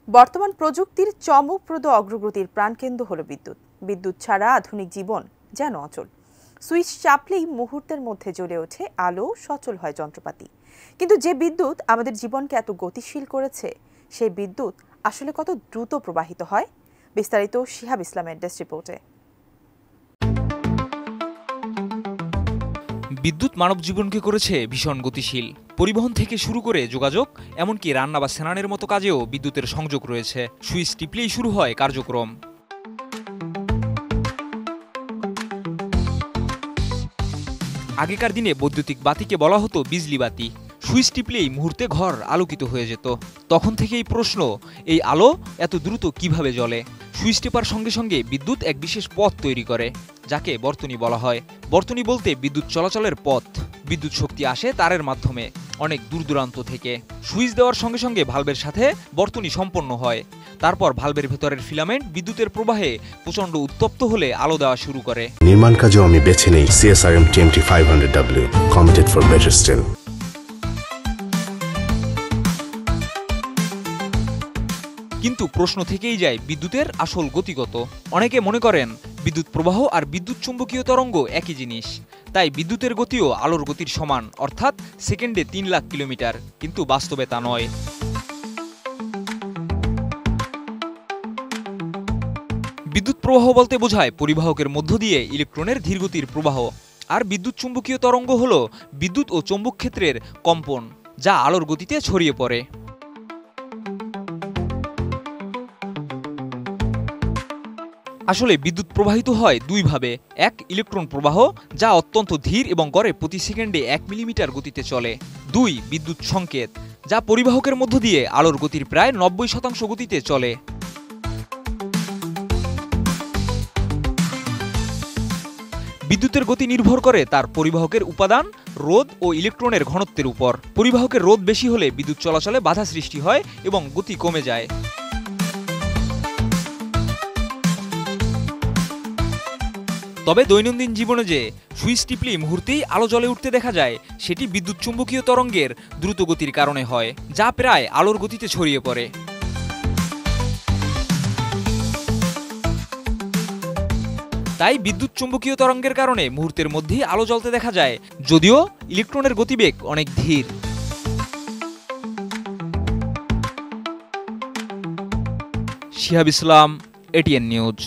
বর্তমান প্রযুক্তির চমকপ্রদ অগ্রগতির প্রাণকেন্দ্র হলো বিদ্যুৎ। বিদ্যুৎ ছাড়া আধুনিক জীবন যেন অচল। সুইচ চাপলেই মুহূর্তের মধ্যে জ্বলে ওঠে আলো, সচল হয় যন্ত্রপাতি। কিন্তু যে বিদ্যুৎ আমাদের জীবনকে এত গতিশীল করেছে, সেই বিদ্যুৎ আসলে কত দ্রুত প্রবাহিত হয়? বিস্তারিত শিহাব ইসলামের ডেস্ক রিপোর্টে। বিদ্যুৎ মানব জীবনকে করেছে ভীষণ গতিশীল। পরিবহন থেকে শুরু করে যোগাযোগ, এমনকি রান্না বা স্নানের মতো কাজেও বিদ্যুতের সংযোগ রয়েছে। সুইচ টিপলেই শুরু হয় কার্যক্রম। আগেকার দিনে বৈদ্যুতিক বাতিকে বলা হতো বিজলি বাতি। সুইচ টিপলেই মুহূর্তে ঘর আলোকিত হয়ে যেত। তখন থেকেই প্রশ্ন, এই আলো এত দ্রুত কিভাবে জ্বলে? সুইচ টেপার সঙ্গে সঙ্গে বিদ্যুৎ এক বিশেষ পথ তৈরি করে, যাকে বর্তনী বলা হয়। বর্তনী বলতে বিদ্যুৎ চলাচলের পথ। বিদ্যুৎ শক্তি আসে তারের মাধ্যমে অনেক দূর দূরান্ত থেকে। সুইচ দেওয়ার সঙ্গে সঙ্গে ভালভের সাথে বর্তনী সম্পন্ন হয়। তারপর ভালভের ভেতরের ফিলামেন্ট বিদ্যুতের প্রবাহে প্রচণ্ড উত্তপ্ত হলে আলো দেওয়া শুরু করে। নির্মাণ কাজেও আমি বেছে নেই CSRM TMT 500W, committed for better still। কিন্তু প্রশ্ন থেকেই যায়, বিদ্যুতের আসল গতিগত। অনেকে মনে করেন বিদ্যুৎ প্রবাহ আর বিদ্যুৎ চুম্বকীয় তরঙ্গ একই জিনিস, তাই বিদ্যুতের গতিও আলোর গতির সমান, অর্থাৎ সেকেন্ডে 3 লাখ কিলোমিটার। কিন্তু বাস্তবে তা নয়। বিদ্যুৎ প্রবাহ বলতে বোঝায় পরিবাহকের মধ্য দিয়ে ইলেকট্রনের ধীরগতির প্রবাহ, আর বিদ্যুৎ চুম্বকীয় তরঙ্গ হল বিদ্যুৎ ও চৌম্বক ক্ষেত্রের কম্পন, যা আলোর গতিতে ছড়িয়ে পড়ে। আসলে বিদ্যুৎ প্রবাহিত হয় দুইভাবে। এক, ইলেকট্রন প্রবাহ, যা অত্যন্ত ধীর এবং গড়ে প্রতি সেকেন্ডে 1 মিলিমিটার গতিতে চলে। 2, বিদ্যুৎ সংকেত, যা পরিবাহকের মধ্য দিয়ে আলোর গতির প্রায় 90% গতিতে চলে। বিদ্যুতের গতি নির্ভর করে তার পরিবাহকের উপাদান, রোধ ও ইলেকট্রনের ঘনত্বের উপর। পরিবাহকের রোধ বেশি হলে বিদ্যুৎ চলাচলে বাধা সৃষ্টি হয় এবং গতি কমে যায়। তবে দৈনন্দিন জীবনে যে সুইচ টিপলেই মুহূর্তেই আলো জ্বলে উঠতে দেখা যায়, সেটি বিদ্যুৎ চুম্বকীয় তরঙ্গের দ্রুত গতির কারণে হয়, যা প্রায় আলোর গতিতে ছড়িয়ে পড়ে। তাই বিদ্যুৎ চুম্বকীয় তরঙ্গের কারণে মুহূর্তের মধ্যেই আলো জ্বলতে দেখা যায়, যদিও ইলেকট্রনের গতিবেগ অনেক ধীর। শিহাব ইসলাম, ATN নিউজ।